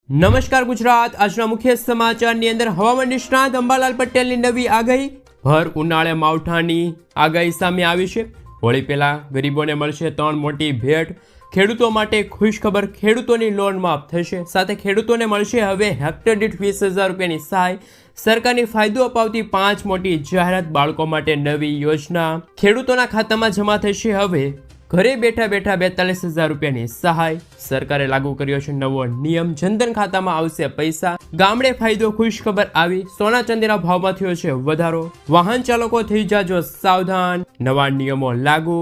નમસ્કાર ગુજરાત। આજના મુખ્ય સમાચારની અંદર હવામાન નિષ્ણાત અંબાલાલ પટેલની નવી આગાહી, ભર ઉનાળે માવઠાની આગાહી સામે આવી છે। હોળી પહેલા ગરીબોને મળશે 3 મોટી ભેટ। ખેડૂતો માટે ખુશખબર, ખેડૂતોની લોન માફ થશે। સાથે ખેડૂતોને મળશે હવે હેક્ટર દીઠ 20,000 રૂપિયાની સહાય। સરકારની ફાયદો અપાવતી 5 મોટી જાહેરાત। બાળકો માટે નવી યોજના ખેડૂતોના ખાતામાં જમા થશે હવે ઘરે બેઠા બેઠા 42,000 રૂપિયાની સહાય। સરકારે લાગુ કર્યો છે નવો નિયમ, જનધન ખાતામાં આવશે પૈસા। ગામડે ફાયદો, ખુશખબર આવી। સોના ચાંદીના ભાવમાં થયો છે વધારો। વાહન ચાલકો થઈ જાજો સાવધાન, નવા નિયમો લાગુ।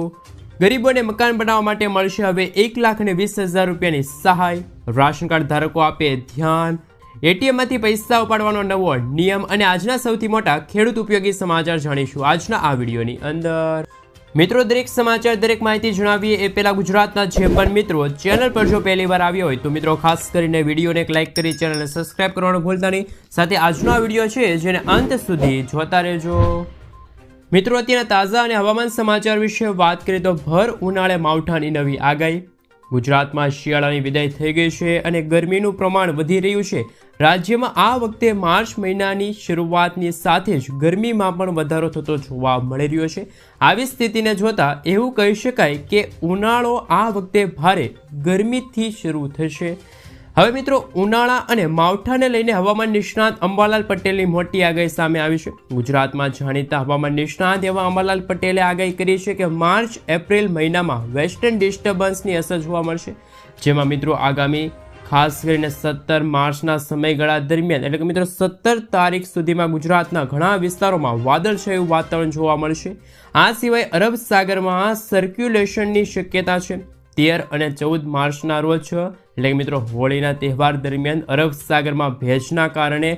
ગરીબોને મકાન બનાવવા માટે મળશે હવે 1,20,000 રૂપિયાની સહાય। રાશન કાર્ડ ધારકો આપે ધ્યાન। એટીએમમાંથી પૈસા ઉપાડવાનો નવો નિયમ અને આજના સૌથી મોટા ખેડૂત ઉપયોગી સમાચાર જાણીશું આજના આ વિડીયોની અંદર। મિત્રો, દરેક સમાચાર, દરેક માહિતી જણાવીએ એ પહેલા ગુજરાતના જે પણ મિત્રો ચેનલ પર જો પહેલી વાર આવ્યા હોય તો મિત્રો ખાસ કરીને વિડીયોને એક લાઇક કરી ચેનલને સબસ્ક્રાઇબ કરવાનું ભૂલતા નહીં। સાથે આજનો આ વિડીયો છે જેને અંત સુધી જોતા રહેજો। મિત્રો, અત્યારના તાજા અને હવામાન સમાચાર વિશે વાત કરીએ તો ભર ઉનાળે માવઠાની નવી આગાહી। ગુજરાતમાં શિયાળાની વિદાય થઈ ગઈ છે અને ગરમીનું પ્રમાણ વધી રહ્યું છે। રાજ્યમાં આ વખતે માર્ચ મહિનાની શરૂઆતની સાથે જ ગરમીમાં પણ વધારો થતો જોવા મળી રહ્યો છે। આવી સ્થિતિને જોતા એવું કહી શકાય કે ઉનાળો આ વખતે ભારે ગરમીથી શરૂ થશે। હવે મિત્રો, ઉનાળા અને માવઠાને લઈને હવામાન નિષ્ણાત અંબાલાલ પટેલની મોટી આગાહી સામે આવી છે। ગુજરાતમાં જાણીતા હવામાન નિષ્ણાત એવા અંબાલાલ પટેલે આગાહી કરી છે કે માર્ચ એપ્રિલ મહિનામાં વેસ્ટર્ન ડિસ્ટર્બન્સની અસર જોવા મળશે, જેમાં મિત્રો આગામી ખાસ કરીને 17 માર્ચના સમયગાળા દરમિયાન એટલે કે મિત્રો 17 તારીખ સુધીમાં ગુજરાતના ઘણા વિસ્તારોમાં વાદળછાયું વાતાવરણ જોવા મળશે। આ સિવાય અરબ સાગરમાં સર્ક્યુલેશનની શક્યતા છે। 13 અને 14 માર્ચના રોજ એટલે કે મિત્રો હોળીના તહેવાર દરમિયાન અરબ સાગરમાં ભેજના કારણે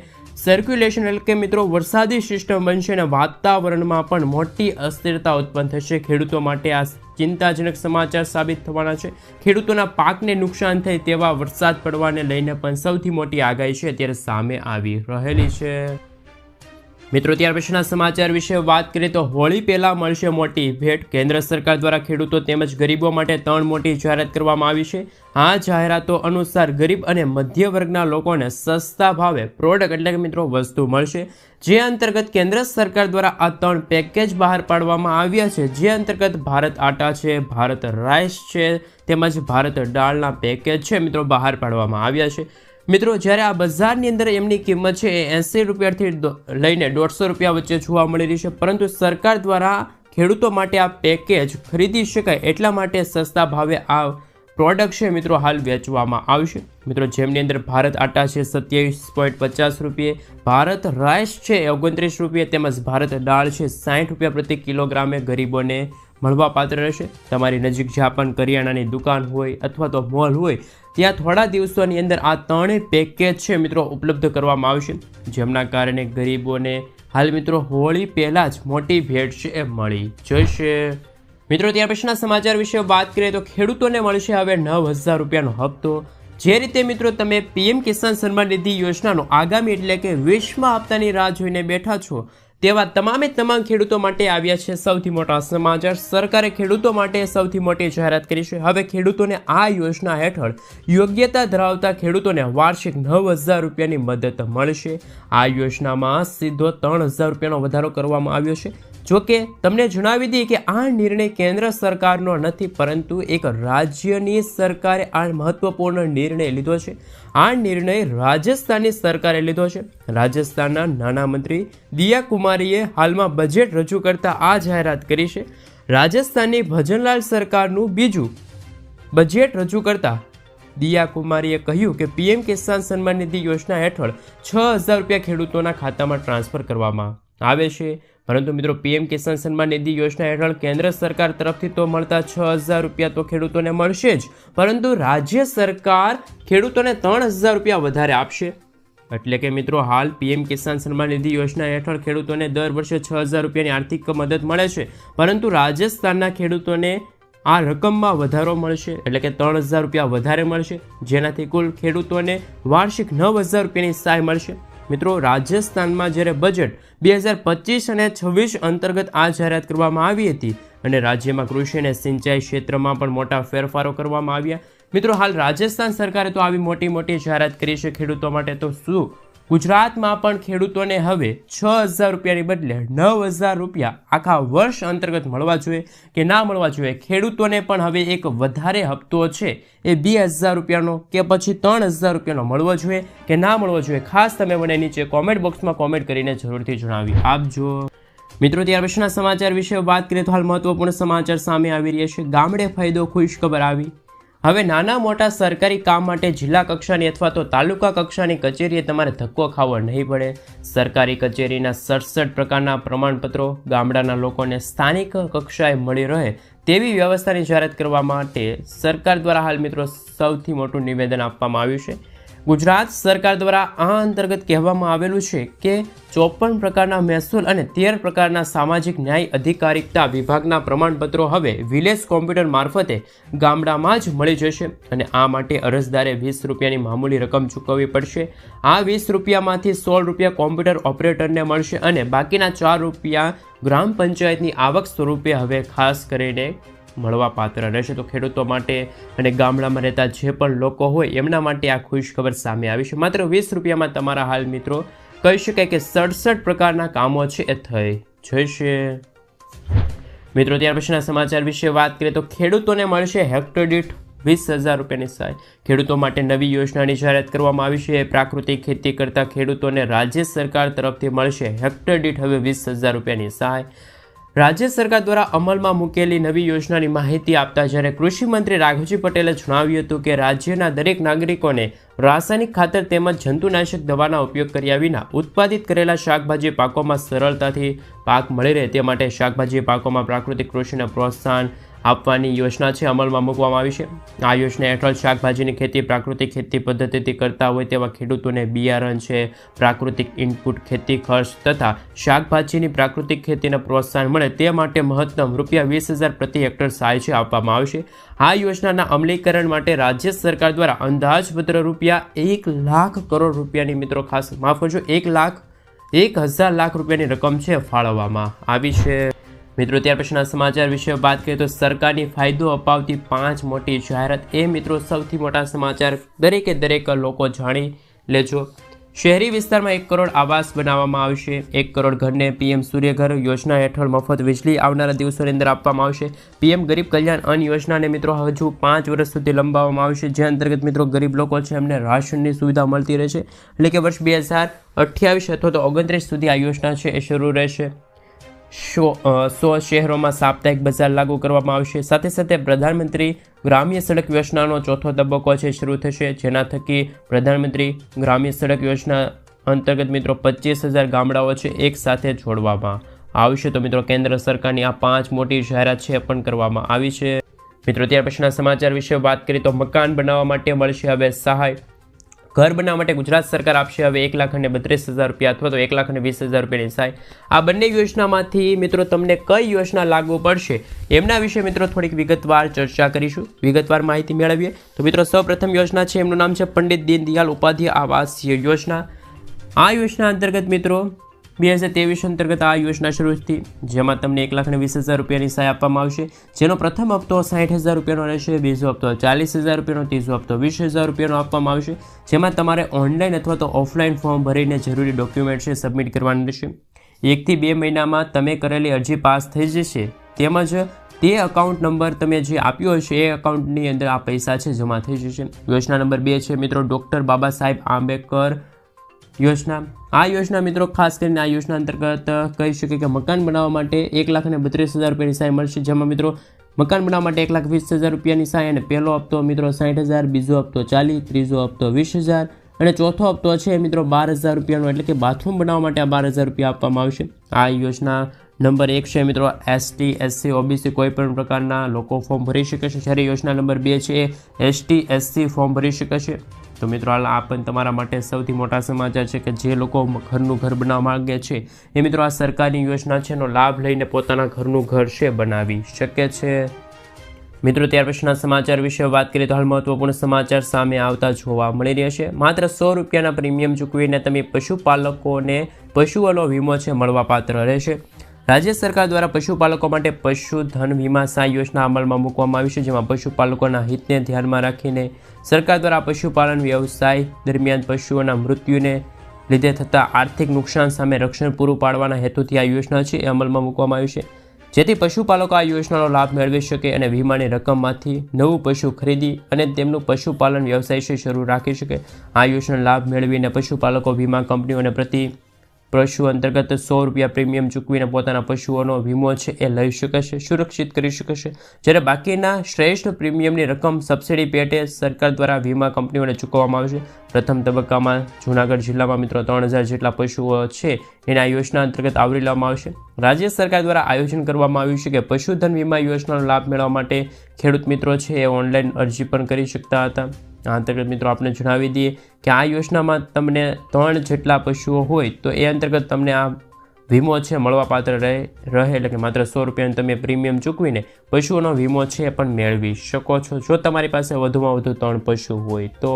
સર્ક્યુલેશન એટલે કે મિત્રો વરસાદી સિસ્ટમ બનશે અને વાતાવરણમાં પણ મોટી અસ્થિરતા ઉત્પન્ન થશે। ખેડૂતો માટે આ ચિંતાજનક સમાચાર સાબિત થવાના છે। ખેડૂતોના પાકને નુકસાન થાય તેવા વરસાદ પડવાને લઈને પણ સૌથી મોટી આગાહી છે અત્યારે સામે આવી રહેલી છે। મિત્રો, ત્યાર પછીના સમાચાર વિશે વાત કરીએ તો હોળી પહેલા મળશે મોટી ભેટ। કેન્દ્ર સરકાર દ્વારા ખેડૂતો તેમજ ગરીબો માટે 3 મોટી જાહેરાત કરવામાં આવી છે। આ જાહેરાતો અનુસાર ગરીબ અને મધ્ય વર્ગના લોકોને સસ્તા ભાવે પ્રોડક્ટ એટલે કે મિત્રો વસ્તુ મળશે, જે અંતર્ગત કેન્દ્ર સરકાર દ્વારા આ 3 પેકેજ બહાર પાડવામાં આવ્યા છે। જે અંતર્ગત ભારત આટા છે, ભારત રાઈસ છે તેમજ ભારત દાળના પેકેજ છે મિત્રો બહાર પાડવામાં આવ્યા છે। મિત્રો, જ્યારે આ બજારની અંદર એમની કિંમત છે એ 80 રૂપિયાથી લઈને 150 રૂપિયા વચ્ચે જોવા મળી રહી છે, પરંતુ સરકાર દ્વારા ખેડૂતો માટે આ પેકેજ ખરીદી શકાય એટલા માટે સસ્તા ભાવે આ પ્રોડક્ટ છે મિત્રો હાલ વેચવામાં આવશે। મિત્રો, જેમની અંદર ભારત આટા છે 27.50 રૂપિયે, ભારત રાઈસ છે 29 રૂપિયે તેમજ ભારત દાળ છે 60 રૂપિયા પ્રતિ કિલોગ્રામે ગરીબોને મળવા પાત્ર રહેશે। તમારી નજીક જ્યાં પણ કરિયાણાની દુકાન હોય અથવા તો મોલ હોય ત્યાં થોડા દિવસોની અંદર આ 3 પેકેજ છે મિત્રો ઉપલબ્ધ કરવામાં આવશે, જેમના કારણે ગરીબોને હાલ મિત્રો હોળી પહેલાં જ મોટી ભેટ છે એ મળી જશે। મિત્રો, ત્યાર પછીના સમાચાર વિશે વાત કરીએ તો ખેડૂતોને મળશે હવે 9,000 રૂપિયાનો હપ્તો। જે રીતે મિત્રો તમે પીએમ કિસાન સન્માન નિધિ યોજનાનો આગામી એટલે કે 20મા હપ્તાની રાહ જોઈને બેઠા છો તેવા તમામ ખેડૂતો માટે આવ્યા છે સૌથી મોટા સમાચાર। સરકારે ખેડૂતો માટે સૌથી મોટી જાહેરાત કરી છે। હવે ખેડૂતોને આ યોજના હેઠળ યોગ્યતા ધરાવતા ખેડૂતોને વાર્ષિક 9,000 રૂપિયાની મદદ મળશે। આ યોજનામાં સીધો 3,000 રૂપિયાનો વધારો કરવામાં આવ્યો છે। જોકે તમને જણાવી દઈએ કે આ નિર્ણય કેન્દ્ર સરકારનો નથી, પરંતુ એક રાજ્યની સરકારે આ મહત્વપૂર્ણ નિર્ણય લીધો છે। આ નિર્ણય રાજસ્થાનની સરકારે લીધો છે। રાજસ્થાનના નાણામંત્રી દિયા કુમારીએ હાલમાં બજેટ રજૂ કરતા આ જાહેરાત કરી છે। રાજસ્થાનની ભજનલાલ સરકારનું બીજું બજેટ રજૂ કરતા દિયા કુમારીએ કહ્યું કે પીએમ કિસાન સન્માન નિધિ યોજના હેઠળ 6,000 રૂપિયા ખેડૂતોના ખાતામાં ટ્રાન્સફર કરવામાં આવે છે, પરંતુ મિત્રો પીએમ કિસાન સન્માન નિધિ યોજના હેઠળ કેન્દ્ર સરકાર તરફથી તો મળતા 6,000 રૂપિયા તો ખેડૂતોને મળશે જ, પરંતુ રાજ્ય સરકાર ખેડૂતોને 3,000 રૂપિયા વધારે આપશે। એટલે કે મિત્રો હાલ પીએમ કિસાન સન્માન નિધિ યોજના હેઠળ ખેડૂતોને દર વર્ષે 6,000 રૂપિયાની આર્થિક મદદ મળે છે, પરંતુ રાજસ્થાનના ખેડૂતોને આ રકમમાં વધારો મળશે એટલે કે 3,000 રૂપિયા વધારે મળશે, જેનાથી કુલ ખેડૂતોને વાર્ષિક 9,000 રૂપિયાની સહાય મળશે। મિત્રો, રાજસ્થાનમાં જ્યારે બજેટ 2025 અને 26 અંતર્ગત આ જાહેરાત કરવામાં આવી હતી અને રાજ્યમાં કૃષિ અને સિંચાઈ ક્ષેત્રમાં પણ મોટા ફેરફારો કરવામાં આવ્યા, મિત્રો હાલ રાજસ્થાન સરકારે તો આવી મોટી મોટી જાહેરાત કરી છે ખેડૂતો માટે, તો શું ગુજરાતમાં પણ ખેડૂતોને હવે 6,000 રૂપિયાની બદલે 9,000 રૂપિયા આખા વર્ષ અંતર્ગત મળવા જોઈએ કે ના મળવા જોઈએ? ખેડૂતોને પણ હવે એક વધારે હપ્તો છે એ 2,000 રૂપિયાનો કે પછી 3,000 રૂપિયાનો મળવો જોઈએ કે ના મળવો જોઈએ? ખાસ તમે મને નીચે કોમેન્ટ બોક્સમાં કોમેન્ટ કરીને જરૂરથી જણાવી આપજો. મિત્રો ત્યાર પછીના સમાચાર વિશે વાત કરીએ તો હાલ મહત્વપૂર્ણ સમાચાર સામે આવી રહ્યા છે. ગામડે ફાયદો, ખુશ ખબર આવી. હવે નાના મોટા સરકારી કામ માટે જિલ્લા કક્ષાની અથવા તો તાલુકા કક્ષાની કચેરીએ તમારે ધક્કો ખાવો નહીં પડે. સરકારી કચેરીના 67 પ્રકારના પ્રમાણપત્રો ગામડાના લોકોને સ્થાનિક કક્ષાએ મળી રહે તેવી વ્યવસ્થાની જાહેરાત કરવા માટે સરકાર દ્વારા હાલ મિત્રો સૌથી મોટું નિવેદન આપવામાં આવ્યું છે. ગુજરાત સરકાર દ્વારા આ અંતર્ગત કહેવામાં આવેલું છે કે 54 પ્રકારના મહેસૂલ અને 13 પ્રકારના સામાજિક ન્યાય અધિકારિકતા વિભાગના પ્રમાણપત્રો હવે વિલેજ કોમ્પ્યુટર મારફતે ગામડામાં જ મળી જશે અને આ માટે અરજદારે 20 રૂપિયાની મામૂલી રકમ ચૂકવવી પડશે. આ 20 રૂપિયામાંથી 16 રૂપિયા કોમ્પ્યુટર ઓપરેટરને મળશે અને બાકીના 4 રૂપિયા ગ્રામ પંચાયતની આવક સ્વરૂપે હવે ખાસ કરીને મળવા પાત્ર રહેશે. તો ખેડૂતો માટે અને ગામડામાં રહેતા જે પણ લોકો હોય એમના માટે આ ખુશ ખબર સામે આવી છે. માત્ર 20 રૂપિયામાં તમારા હાલ મિત્રો કહી શકાય કે 67 પ્રકારના કામો છે એ થઈ જશે. મિત્રો ત્યાર પછીના સમાચાર વિશે વાત કરીએ તો ખેડૂતોને મળશે હેક્ટર દીઠ 20,000 રૂપિયાની સહાય. ખેડૂતો માટે નવી યોજનાની જાહેરાત કરવામાં આવી છે. પ્રાકૃતિક ખેતી કરતા ખેડૂતોને રાજ્ય સરકાર તરફથી મળશે હેક્ટર દીઠ હવે 20,000 રૂપિયાની સહાય. રાજ્ય સરકાર દ્વારા અમલમાં મૂકેલી નવી યોજનાની માહિતી આપતા જ્યારે કૃષિ મંત્રી રાઘવજી પટેલે જણાવ્યું હતું કે રાજ્યના દરેક નાગરિકોને રાસાયણિક ખાતર તેમજ જંતુનાશક દવાના ઉપયોગ કર્યા વિના ઉત્પાદિત કરેલા શાકભાજી પાકોમાં સરળતાથી પાક મળી રહે તે માટે શાકભાજી પાકોમાં પ્રાકૃતિક કૃષિને પ્રોત્સાહન આપવાની યોજના છે અમલમાં મૂકવામાં આવી છે. આ યોજના હેઠળ શાકભાજીની ખેતી પ્રાકૃતિક ખેતી પદ્ધતિથી કરતા હોય તેવા ખેડૂતોને બિયારણ છે, પ્રાકૃતિક ઇનપુટ, ખેતી ખર્ચ તથા શાકભાજીની પ્રાકૃતિક ખેતીને પ્રોત્સાહન મળે તે માટે મહત્તમ ₹20,000 પ્રતિ હેક્ટર સહાય છે આપવામાં આવશે. આ યોજનાના અમલીકરણ માટે રાજ્ય સરકાર દ્વારા અંદાજપત્ર ₹1,00,000 કરોડ રૂપિયાની મિત્રો ખાસ માફ કરજો 1,01,000 લાખ રૂપિયાની રકમ છે ફાળવવામાં આવી છે. મિત્રો ત્યાર પછીના સમાચાર વિશે વાત કરીએ તો સરકારની ફાયદો અપાવતી 5 મોટી જાહેરાત એ મિત્રો સૌથી મોટા સમાચાર દરેક લોકો જાણી લેજો. શહેરી વિસ્તારમાં 1 કરોડ આવાસ બનાવવામાં આવશે. 1 કરોડ ઘરને PM સૂર્યઘર યોજના હેઠળ મફત વીજળી આવનારા દિવસોની અંદર આપવામાં આવશે. PM ગરીબ કલ્યાણ અન્ન યોજનાને મિત્રો હજુ 5 વર્ષ સુધી લંબાવવામાં આવશે જે અંતર્ગત મિત્રો ગરીબ લોકો છે એમને રાશનની સુવિધા મળતી રહેશે. એટલે કે વર્ષ 2028 અથવા તો 29 સુધી આ યોજના છે એ શરૂ રહેશે. 100 શહેરોમાં સાપ્તાહિક બજાર લાગુ કરવામાં આવશે. સાથે સાથે પ્રધાનમંત્રી ગ્રામ્ય સડક યોજનાનો ચોથો તબક્કો છે શરૂ થશે જેના થકી પ્રધાનમંત્રી ગ્રામ્ય સડક યોજના અંતર્ગત મિત્રો 25,000 ગામડાઓ છે એક સાથે જોડવામાં આવશે. તો મિત્રો કેન્દ્ર સરકારની આ 5 મોટી જાહેરાત છે પણ કરવામાં આવી છે. મિત્રો ત્યાર પછીના સમાચાર વિશે વાત કરીએ તો મકાન બનાવવા માટે મળશે હવે સહાય. ઘર બનાવવા માટે ગુજરાત સરકાર આપશે હવે 1,32,000 રૂપિયા અથવા તો 1,20,000 રૂપિયાની સહાય. આ બંને યોજનામાંથી મિત્રો તમને કઈ યોજના લાગુ પડશે એમના વિશે મિત્રો થોડીક વિગતવાર ચર્ચા કરીશું, વિગતવાર માહિતી મેળવીએ. તો મિત્રો સૌપ્રથમ યોજના છે એમનું નામ છે પંડિત દીનદયાળ ઉપાધ્યાય આવાસીય યોજના. આ યોજના અંતર્ગત મિત્રો 2023 અંતર્ગત આ યોજના શરૂ થઈ જેમાં તમને 1,20,000 રૂપિયાની સહાય આપવામાં આવશે જેનો પ્રથમ હપ્તો 60,000 રૂપિયાનો રહેશે, બીજો હપ્તો 40,000 રૂપિયાનો, ત્રીજો હપ્તો 20,000 રૂપિયાનો આપવામાં આવશે જેમાં તમારે ઓનલાઈન અથવા તો ઓફલાઈન ફોર્મ ભરીને જરૂરી ડોક્યુમેન્ટ છે સબમિટ કરવાનું રહેશે. 1 થી 2 મહિનામાં તમે કરેલી અરજી પાસ થઈ જશે તેમજ તે અકાઉન્ટ નંબર તમે જે આપ્યો હશે એ અકાઉન્ટની અંદર આ પૈસા છે જમા થઈ જશે. યોજના નંબર 2 છે મિત્રો ડૉક્ટર બાબા સાહેબ આંબેડકર યોજના. આ યોજના મિત્રો ખાસ કરીને આ યોજના અંતર્ગત કહી શકીએ કે મકાન બનાવવા માટે 1,32,000 રૂપિયાની સહાય મળશે જેમાં મિત્રો મકાન બનાવવા માટે 1,20,000 રૂપિયાની સહાય અને પહેલો હપ્તો મિત્રો 60,000, બીજો હપ્તો 40,000, ત્રીજો હપ્તો 20,000 અને ચોથો હપ્તો છે મિત્રો 12,000 રૂપિયાનો એટલે કે બાથરૂમ બનાવવા માટે આ 12,000 રૂપિયા આપવામાં આવશે. આ યોજના નંબર 1 છે મિત્રો ST, SC, OBC કોઈ પણ પ્રકારના લોકો ફોર્મ ભરી શકે છે જ્યારે યોજના નંબર 2 છે ST, SC ફોર્મ ભરી શકે છે. તો મિત્રો હાલ આ પણ તમારા માટે સૌથી મોટા સમાચાર છે કે જે લોકો ઘરનું ઘર બનાવવા માંગે છે એ મિત્રો આ સરકારની યોજના છે એનો લાભ લઈને પોતાના ઘરનું ઘર છે બનાવી શકે છે. મિત્રો ત્યાર પછીના સમાચાર વિશે વાત કરીએ તો હાલ મહત્વપૂર્ણ સમાચાર સામે આવતા જોવા મળી રહ્યા છે. માત્ર 100 રૂપિયાના પ્રીમિયમ ચૂકવીને તમે પશુપાલકોને પશુઓનો વીમો છે મળવાપાત્ર રહેશે. રાજ્ય સરકાર દ્વારા પશુપાલકો માટે પશુધન વીમા સહાય યોજના અમલમાં મૂકવામાં આવી છે, જેમાં પશુપાલકોના હિતને ધ્યાનમાં રાખીને સરકાર દ્વારા પશુપાલન વ્યવસાય દરમિયાન પશુઓના મૃત્યુને લીધે થતા આર્થિક નુકસાન સામે રક્ષણ પૂરું પાડવાના હેતુથી આ યોજના છે એ અમલમાં મૂકવામાં આવી છે, જેથી પશુપાલકો આ યોજનાનો લાભ મેળવી શકે અને વીમાની રકમમાંથી નવું પશુ ખરીદી અને તેમનું પશુપાલન વ્યવસાય શરૂ રાખી શકે. આ યોજનાનો લાભ મેળવીને પશુપાલકો વીમા કંપનીઓને પ્રતિ પશુ અંતર્ગત ₹100 પ્રીમિયમ ચૂકવીને પોતાના પશુઓનો વીમો છે એ લઈ શકે છે, સુરક્ષિત કરી શકે છે. જ્યારે બાકીના શ્રેષ્ઠ પ્રીમિયમની રકમ સબસિડી પેટે સરકાર દ્વારા વીમા કંપનીઓને ચૂકવવામાં આવે છે. પ્રથમ તબક્કામાં જૂનાગઢ જિલ્લામાં મિત્રો 3000 જેટલા પશુઓ છે એને આ યોજના અંતર્ગત આવરી લેવામાં આવશે. રાજ્ય સરકાર દ્વારા આયોજન કરવામાં આવ્યું છે કે પશુધન વીમા યોજનાનો લાભ મેળવવા માટે ખેડૂત મિત્રો છે એ ઓનલાઈન અરજી પણ કરી શકતા હતા. આ અંતર્ગત મિત્રો આપણે જણાવી દઈએ કે આ યોજનામાં તમને 3 જેટલા પશુઓ હોય તો એ અંતર્ગત તમને આ વીમો છે મળવાપાત્ર રહે એટલે કે માત્ર ₹100 તમે પ્રીમિયમ ચૂકવીને પશુઓનો વીમો છે એ પણ મેળવી શકો છો, જો તમારી પાસે વધુમાં વધુ 3 પશુ હોય તો.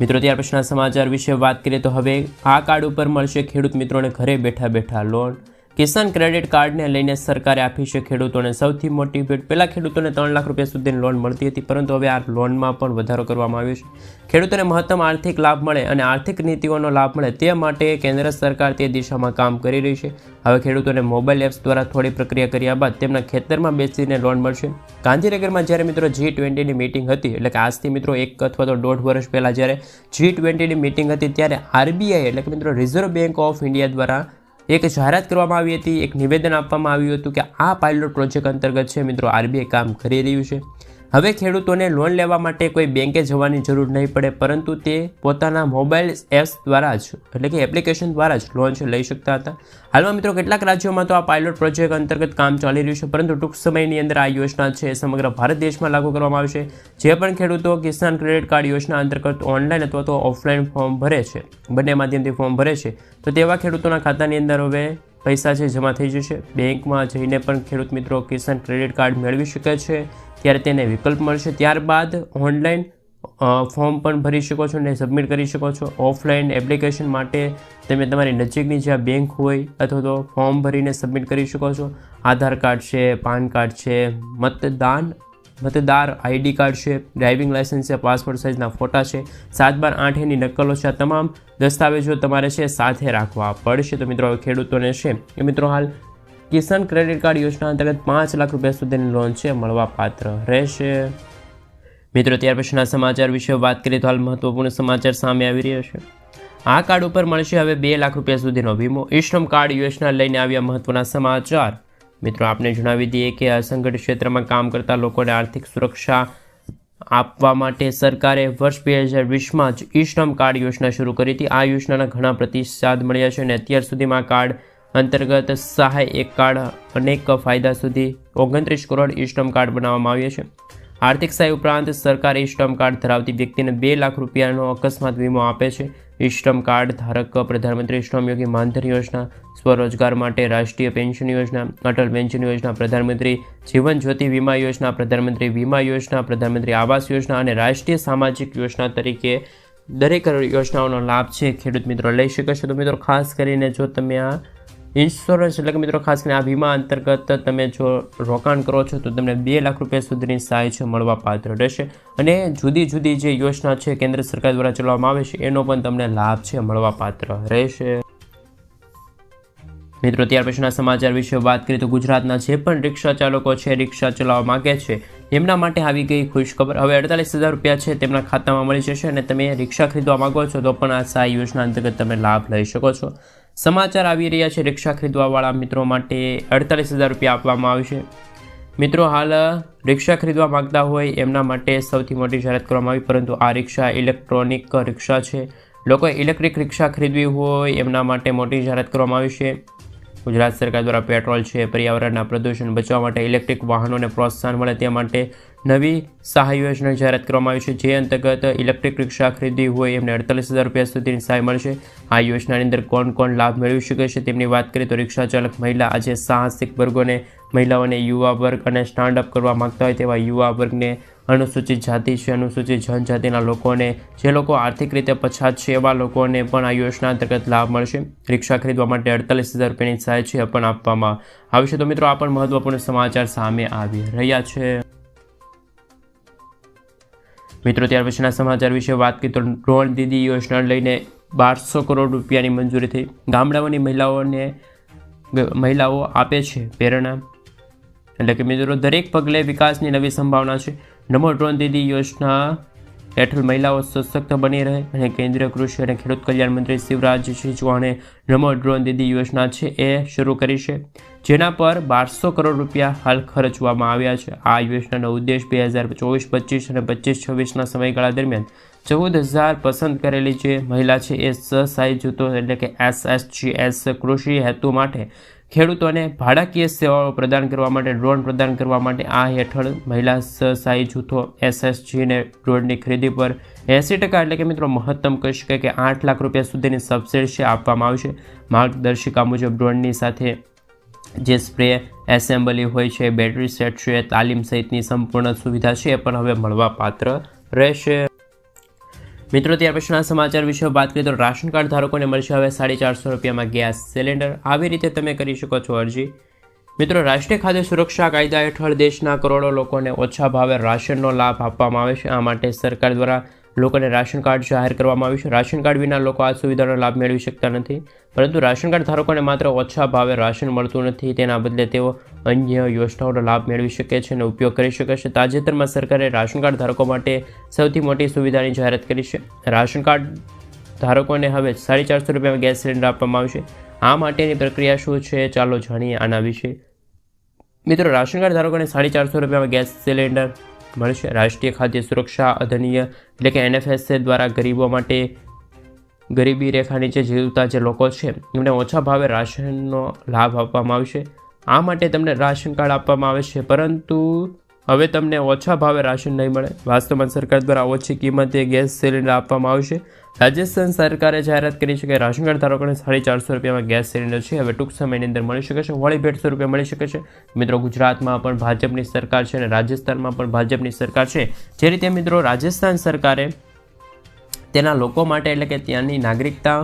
મિત્રો ત્યાર પછીના સમાચાર વિશે વાત કરીએ તો હવે આ કાર્ડ ઉપર મળશે ખેડૂત મિત્રોને ઘરે બેઠા બેઠા લોન. કિસાન ક્રેડિટ કાર્ડને લઈને સરકારે આપી છે ખેડૂતોને સૌથી મોટી ભેટ. પહેલાં ખેડૂતોને ₹3 લાખ સુધીની લોન મળતી હતી, પરંતુ હવે આ લોનમાં પણ વધારો કરવામાં આવ્યો છે. ખેડૂતોને મહત્તમ આર્થિક લાભ મળે અને આર્થિક નીતિઓનો લાભ મળે તે માટે કેન્દ્ર સરકાર તે દિશામાં કામ કરી રહી છે. હવે ખેડૂતોને મોબાઈલ એપ્સ દ્વારા થોડી પ્રક્રિયા કર્યા બાદ તેમના ખેતરમાં બેસીને લોન મળશે. ગાંધીનગરમાં જ્યારે મિત્રો G20ની મિટિંગ હતી, એટલે કે આજથી મિત્રો 1 અથવા તો 1.5 વર્ષ પહેલાં જ્યારે G20ની મિટિંગ હતી ત્યારે RBI એટલે કે મિત્રો રિઝર્વ બેંક ઓફ ઇન્ડિયા દ્વારા એક જાહેરાત કરવામાં આવી હતી, એક નિવેદન આપવામાં આવ્યું હતું કે આ પાયલોટ પ્રોજેક્ટ અંતર્ગત છે મિત્રો RBI કામ કરી રહ્યું છે. હવે ખેડૂતોને લોન લેવા માટે કોઈ બેંકે જવાની જરૂર નહીં પડે, પરંતુ તે પોતાના મોબાઈલ એપ્સ દ્વારા જ એટલે કે એપ્લિકેશન દ્વારા જ લોન છે લઈ શકતા હતા. હાલમાં મિત્રો કેટલાક રાજ્યોમાં તો આ પાયલોટ પ્રોજેક્ટ અંતર્ગત કામ ચાલી રહ્યું છે, પરંતુ ટૂંક સમયની અંદર આ યોજના છે એ સમગ્ર ભારત દેશમાં લાગુ કરવામાં આવશે. જે પણ ખેડૂતો કિસાન ક્રેડિટ કાર્ડ યોજના અંતર્ગત ઓનલાઈન અથવા તો ઓફલાઈન ફોર્મ ભરે છે, બંને માધ્યમથી ફોર્મ ભરે છે, તો તેવા ખેડૂતોના ખાતાની અંદર હવે પૈસા છે જમા થઈ જશે. બેંકમાં જઈને પણ ખેડૂત મિત્રો કિસાન ક્રેડિટ કાર્ડ મેળવી શકે છે, ત્યારે તેને વિકલ્પ મળશે. ત્યારબાદ ઓનલાઈન ફોર્મ પણ ભરી શકો છો અને સબમિટ કરી શકો છો. ઓફલાઈન એપ્લિકેશન માટે તમે તમારી નજીકની જ્યાં બેંક હોય અથવા તો ફોર્મ ભરીને સબમિટ કરી શકો છો. આધાર કાર્ડ છે, પાન કાર્ડ છે, મતદાર ID કાર્ડ છે, ડ્રાઇવિંગ લાઇસન્સ છે, પાસપોર્ટ સાઇઝના ફોટા છે, 7/12 એની નકલો છે. આ તમામ દસ્તાવેજો તમારે છે સાથે રાખવા પડશે. તો મિત્રો ખેડૂતોને છે એ મિત્રો હાલ કિસાન ક્રેડિટ કાર્ડ યોજના અંતર્ગત ₹5 લાખ સુધીની લોન છે મળવા પાત્ર રહેશે. મિત્રો ત્યાર પછીના સમાચાર વિશે વાત કરીએ તો હાલ મહત્વપૂર્ણ સમાચાર સામે આવી રહ્યા છે. આ કાર્ડ ઉપર મળશે હવે ₹2 લાખ સુધીનો વીમો. ઈ-શ્રમ કાર્ડ યોજના લઈને આવ્યા મહત્વના સમાચાર. મિત્રો આપણે જણાવી દઈએ કે અસંગઠિત ક્ષેત્રમાં કામ કરતા લોકોને આર્થિક સુરક્ષા આપવા માટે સરકારે વર્ષ 2020માં જ ઈ-શ્રમ કાર્ડ યોજના શરૂ કરી હતી. આ યોજનાના ઘણા પ્રતિસાદ મળ્યા છે અને અત્યાર સુધીમાં કાર્ડ અંતર્ગત સહાય એક કાર્ડ અનેક ફાયદા સુધી 29 કરોડ ઈ-શ્રમ કાર્ડ બનાવવામાં આવ્યા છે. આર્થિક સહાય ઉપરાંત સરકાર ઈ-શ્રમ કાર્ડ ધરાવતી વ્યક્તિને ₹2 લાખનો અકસ્માત વીમો આપે છે. ઈ-શ્રમ કાર્ડ ધારક પ્રધાનમંત્રી શ્રમયોગી માનધન યોજના, સ્વરોજગાર માટે રાષ્ટ્રીય પેન્શન યોજના, અટલ પેન્શન યોજના, પ્રધાનમંત્રી જીવન જ્યોતિ વીમા યોજના, પ્રધાનમંત્રી વીમા યોજના, પ્રધાનમંત્રી આવાસ યોજના અને રાષ્ટ્રીય સામાજિક યોજના તરીકે દરેક યોજનાઓનો લાભ છે ખેડૂત મિત્રો લઈ શકે છે. તો મિત્રો ખાસ કરીને જો તમે આ ઇન્સ્યોરન્સ એટલે કે મિત્રો ખાસ કરીને આ વીમા અંતર્ગત તમે જો રોકાણ કરો છો તો તમને ₹2 લાખ સુધીની સહાય છે મળવા પાત્ર રહેશે. અને જુદી જુદી જે યોજના છે કેન્દ્ર સરકાર દ્વારા ચલાવવામાં આવે છે એનો પણ તમને લાભ છે મળવા પાત્ર રહેશે. મિત્રો ત્યાર પછીના સમાચાર વિશે વાત કરીએ તો ગુજરાતના જે પણ રિક્ષા ચાલકો છે, રિક્ષા ચલાવવા માગે છે, એમના માટે આવી ગઈ ખુશખબર. હવે ₹48,000 છે તેમના ખાતામાં મળી જશે અને તમે રિક્ષા ખરીદવા માગો છો તો પણ આ સહાય યોજના અંતર્ગત તમે લાભ લઈ શકો છો. સમાચાર આવી રહ્યા છે રિક્ષા ખરીદવાવાળા મિત્રો માટે ₹48,000 આપવામાં આવશે. મિત્રો હાલ રિક્ષા ખરીદવા માગતા હોય એમના માટે સૌથી મોટી જાહેરાત કરવામાં આવી, પરંતુ આ રિક્ષા ઇલેક્ટ્રોનિક રિક્ષા છે. લોકોએ ઇલેક્ટ્રિક રિક્ષા ખરીદવી હોય એમના માટે મોટી જાહેરાત કરવામાં આવી છે. ગુજરાત સરકાર દ્વારા પેટ્રોલ છે, પર્યાવરણના પ્રદૂષણ બચાવવા માટે ઇલેક્ટ્રિક વાહનોને પ્રોત્સાહન મળે તે માટે નવી સહાય યોજના જાહેરાત કરવામાં આવી છે, જે અંતર્ગત ઇલેક્ટ્રિક રિક્ષા ખરીદી હોય એમને 48,000 રૂપિયા સુધીની સહાય મળશે. આ યોજનાની અંદર કોણ કોણ લાભ મેળવી શકે છે તેમની વાત કરીએ તો રિક્ષા ચાલક મહિલા, આજે સાહસિક વર્ગોને, મહિલાઓને, યુવા વર્ગ અને સ્ટાન્ડઅપ કરવા માંગતા હોય તેવા યુવા વર્ગને, અનુસૂચિત જાતિ છે, અનુસૂચિત જનજાતિના લોકોને, જે લોકો આર્થિક રીતે પછાત છે એવા લોકોને પણ આ યોજના અંતર્ગત લાભ મળશે. રિક્ષા ખરીદવા માટે 48,000 રૂપિયાની સહાય છે પણ આપવામાં આવશે. તો મિત્રો આ પણ મહત્વપૂર્ણ સમાચાર સામે આવી રહ્યા છે. મિત્રો ત્યાર પછીના સમાચાર વિશે વાત કરીએ તો ડ્રોન દીદી યોજના લઈને 1200 કરોડ રૂપિયાની મંજૂરી થઈ. ગામડાઓની મહિલાઓ આપે છે પ્રેરણા. એટલે કે મિત્રો દરેક પગલે વિકાસની નવી સંભાવના છે. નમો ડ્રોન દીદી યોજના હેઠળ મહિલાઓ સશક્ત બની રહે અને કેન્દ્રીય કૃષિ અને ખેડૂત કલ્યાણ મંત્રી શિવરાજસિંહ ચૌહાણે નમો ડ્રોન દીદી યોજના છે એ શરૂ કરી છે, જેના પર 1200 કરોડ રૂપિયા હાલ ખર્ચવામાં આવ્યા છે. આ યોજનાનો ઉદ્દેશ 2024-25 અને 25-26ના સમયગાળા દરમિયાન 14,000 પસંદ કરેલી જે મહિલા છે એ સ્વસહાય જૂથો એટલે કે SHGs કૃષિ હેતુ માટે ખેડૂતોને ભાડાકીય સેવાઓ પ્રદાન કરવા માટે ડ્રોન પ્રદાન કરવા માટે આ હેઠળ મહિલા સ્વસહાય જૂથો SHGને ડ્રોનની ખરીદી પર 80% એટલે કે મિત્રો મહત્તમ કહી શકાય કે 8 લાખ રૂપિયા સુધીની સબસિડી આપવામાં આવશે. માર્ગદર્શિકા મુજબ ડ્રોનની સાથે જે સ્પ્રે એસેમ્બલી હોય છે, બેટરી સેટ છે, તાલીમ સહિતની સંપૂર્ણ સુવિધા છે એ પણ હવે મળવાપાત્ર રહેશે. મિત્રો ત્યાર પછીના સમાચાર વિશે વાત કરીએ તો રાશન કાર્ડ ધારકોને મળશે હવે 450 રૂપિયામાં ગેસ સિલિન્ડર. આવી રીતે તમે કરી શકો છો અરજી. મિત્રો રાષ્ટ્રીય ખાદ્ય સુરક્ષા કાયદા હેઠળ દેશના કરોડો લોકોને ઓછા ભાવે રાશનનો લાભ આપવામાં આવે છે. આ માટે સરકાર દ્વારા લોકોને રાશન કાર્ડ જાહેર કરવામાં આવ્યું છે. રાશન કાર્ડ વિના લોકો આ સુવિધાનો લાભ મેળવી શકતા નથી, પરંતુ રાશન કાર્ડ ધારકોને માત્ર ઓછા ભાવે રાશન મળતું નથી, તેના બદલે તેઓ અન્ય યોજનાઓનો લાભ મેળવી શકે છે અને ઉપયોગ કરી શકે છે. તાજેતરમાં સરકારે રાશન કાર્ડ ધારકો માટે સૌથી મોટી સુવિધાની જાહેરાત કરી છે. રાશન કાર્ડ ધારકોને હવે 450 રૂપિયામાં ગેસ સિલિન્ડર આપવામાં આવશે. આ માટેની પ્રક્રિયા શું છે ચાલો જાણીએ આના વિશે. મિત્રો રાશન કાર્ડ ધારકોને 450 રૂપિયામાં ગેસ સિલિન્ડર મળશે. રાષ્ટ્રીય ખાદ્ય સુરક્ષા અધિનિયમ એટલે કે NFSA દ્વારા ગરીબો માટે ગરીબી રેખા નીચે જીવતા જે લોકો છે એમને ઓછા ભાવે રાશનનો લાભ આપવામાં આવશે. આ માટે તમને રાશન કાર્ડ આપવામાં આવે છે, પરંતુ હવે તમને ઓછા ભાવે રાશન નહીં મળે. વાસ્તવમાં સરકાર દ્વારા ઓછી કિંમતે ગેસ સિલિન્ડર આપવામાં આવશે. રાજસ્થાન સરકારે જાહેરાત કરી છે કે રાશન કાર્ડ ધારકોને 450 રૂપિયામાં ગેસ સિલિન્ડર છે હવે ટૂંક સમયની અંદર મળી શકે છે. વળી 150 રૂપિયા મળી શકે છે. મિત્રો ગુજરાતમાં પણ ભાજપની સરકાર છે અને રાજસ્થાનમાં પણ ભાજપની સરકાર છે. જે રીતે મિત્રો રાજસ્થાન સરકારે તેના લોકો માટે એટલે કે ત્યાંની નાગરિકતા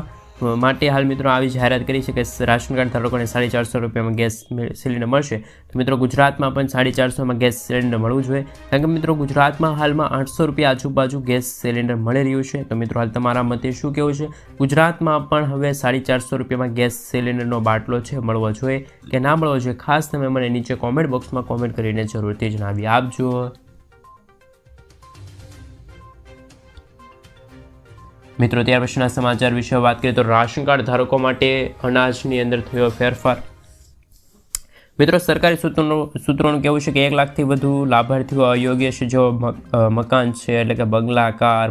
માટે હાલ મિત્રો આવી જાહેરાત કરી છે કે રાશન કાર્ડ ધારકોને 450 રૂપિયામાં ગેસ સિલિન્ડર મળશે. તો મિત્રો ગુજરાતમાં પણ 450માં ગેસ સિલિન્ડર મળવું જોઈએ, કારણ કે મિત્રો ગુજરાતમાં હાલમાં 800 રૂપિયા આજુબાજુ ગેસ સિલિન્ડર મળી રહ્યું છે. તો મિત્રો હાલ તમારા મતે શું કહેવું છે? ગુજરાતમાં પણ હવે 450 રૂપિયામાં ગેસ સિલિન્ડરનો બાટલો છે મળવો જોઈએ કે ના મળવો જોઈએ? ખાસ તમે મને નીચે કોમેન્ટ બોક્સમાં કોમેન્ટ કરીને જરૂરથી જણાવી આપજો. મિત્રો ત્યાર પછીના સમાચાર વિશે વાત કરીએ તો રાશન કાર્ડ ધારકો માટે અનાજની અંદર થયો ફેરફાર. મિત્રો સરકારી સૂત્રોનું કહેવું છે કે 1 લાખથી વધુ લાભાર્થીઓ અયોગ્ય છે જેઓ મકાન છે એટલે કે બંગલા, કાર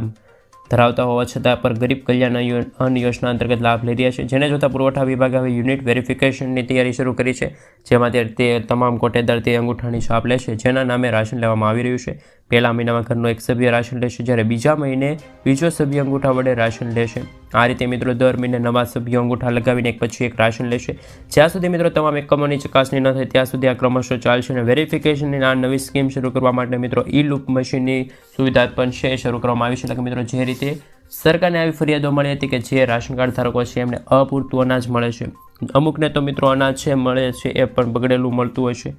ધરાવતા હોવા છતાં પર ગરીબ કલ્યાણ અન્ન યોજના અંતર્ગત લાભ લઈ રહ્યા છે. જેને જોતા પુરવઠા વિભાગે હવે યુનિટ વેરિફિકેશનની તૈયારી શરૂ કરી છે, જેમાં તે તમામ કોટેદાર તે અંગૂઠાની છાપ લેશે જેના નામે રાશન લેવામાં આવી રહ્યું છે. પહેલા મહિનામાં ઘરનો એક સભ્ય રાશન લેશે, જ્યારે બીજા મહિને બીજો સભ્ય અંગૂઠા વડે રાશન લેશે. આ રીતે મિત્રો દર મહિને નવા સભ્યો અંગૂઠા લગાવીને એક પછી એક રાશન લેશે. જ્યાં સુધી મિત્રો તમામ એકમોની ચકાસણી ન થાય ત્યાં સુધી આ ક્રમશઃ ચાલશે. અને વેરિફિકેશનની આ નવી સ્કીમ શરૂ કરવા માટે મિત્રો લૂપ મશીનની સુવિધા પણ છે શરૂ કરવામાં આવી છે. એટલે કે મિત્રો જે રીતે સરકારને આવી ફરિયાદો મળી હતી કે જે રાશન કાર્ડ ધારકો છે એમને અપૂરતું અનાજ મળે છે, અમુકને તો મિત્રો અનાજ છે મળે છે એ પણ બગડેલું મળતું હોય છે.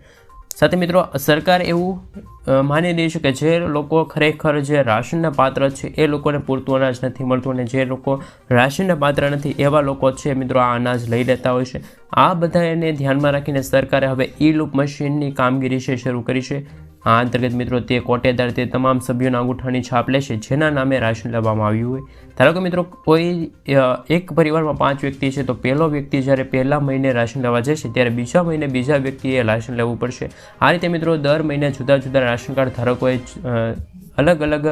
સાથે મિત્રો સરકાર એવું માની રહી છે કે જે લોકો ખરેખર જે રાશનના પાત્ર છે એ લોકોને પૂરતું અનાજ નથી મળતું, અને જે લોકો રાશનના પાત્ર નથી એવા લોકો છે મિત્રો આ અનાજ લઈ લેતા હોય છે. આ બધા એને ધ્યાનમાં રાખીને સરકારે હવે લૂપ મશીનની કામગીરી છે શરૂ કરી છે. આ અંતર્ગત મિત્રો તે કોટેદાર તે તમામ સભ્યોના અંગૂઠાની છાપ લેશે જેના નામે રાશન લેવામાં આવ્યું હોય. ધારો કે મિત્રો કોઈ એક પરિવારમાં 5 વ્યક્તિ છે, તો પહેલો વ્યક્તિ જ્યારે પહેલા મહિને રાશન લેવા જશે ત્યારે બીજા મહિને બીજા વ્યક્તિએ રાશન લેવું પડશે. આ રીતે મિત્રો દર મહિને જુદા જુદા રાશન કાર્ડ ધારકોએ અલગ અલગ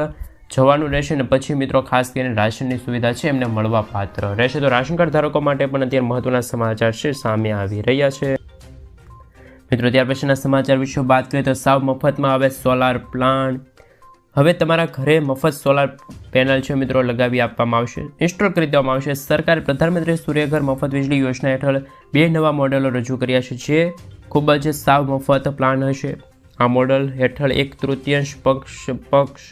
જવાનું રહેશે, અને પછી મિત્રો ખાસ કરીને રાશનની સુવિધા છે એમને મળવા પાત્ર રહેશે. તો રાશન કાર્ડ ધારકો માટે પણ અત્યારે મહત્વના સમાચાર છે સામે આવી રહ્યા છે. મિત્રો ત્યાર પછીના સમાચાર વિશે વાત કરીએ તો સાવ મફતમાં હવે સોલાર પ્લાન્ટ. હવે તમારા ઘરે મફત સોલાર પેનલ છે મિત્રો લગાવી આપવામાં આવશે, ઇન્સ્ટોલ કરી દેવામાં આવશે. સરકારે પ્રધાનમંત્રી સૂર્યઘર મફત વીજળી યોજના હેઠળ 2 નવા મોડેલો રજૂ કર્યા છે, જે ખૂબ જ સાવ મફત પ્લાન હશે. આ મોડલ હેઠળ 1/3 પક્ષ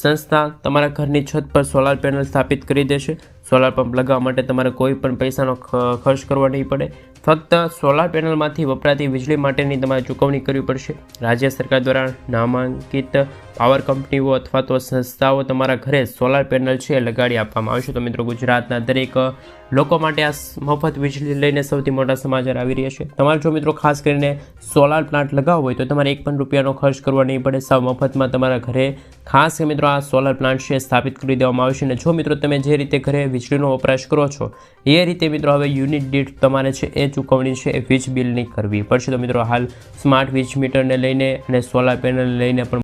સંસ્થા તમારા ઘરની છત પર સોલાર પેનલ સ્થાપિત કરી દેશે. સોલાર પંપ લગાવવા માટે તમારે કોઈ પણ પૈસાનો ખર્ચ કરવો નહીં પડે. ફક્ત સોલાર પેનલમાંથી વપરાતી વીજળી માટેની તમારે ચૂકવણી કરવી પડશે. રાજ્ય સરકાર દ્વારા નામાંકિત પાવર કંપનીઓ અથવા તો સંસ્થાઓ તમારા ઘરે સોલાર પેનલ છે લગાડી આપવામાં આવશે. તો મિત્રો ગુજરાતના દરેક લોકો માટે આ મફત વીજળી લઈને સૌથી મોટા સમાચાર આવી રહ્યા છે. તમારે જો મિત્રો ખાસ કરીને સોલાર પ્લાન્ટ લગાવવો હોય તો તમારે 1 પણ રૂપિયાનો ખર્ચ કરવો નહીં પડે. સાવ મફતમાં તમારા ઘરે ખાસ મિત્રો આ સોલાર પ્લાન્ટ છે સ્થાપિત કરી દેવામાં આવશે. અને જો મિત્રો તમે જે રીતે ઘરે વીજળીનો વપરાશ કરો છો એ રીતે મિત્રો હવે યુનિટ દીઠ તમારે છે એ ચૂકવણી છે એ વીજ બિલની કરવી પડશે. તો મિત્રો હાલ સ્માર્ટ વીજ મીટરને લઈને અને સોલાર પેનલને લઈને પણ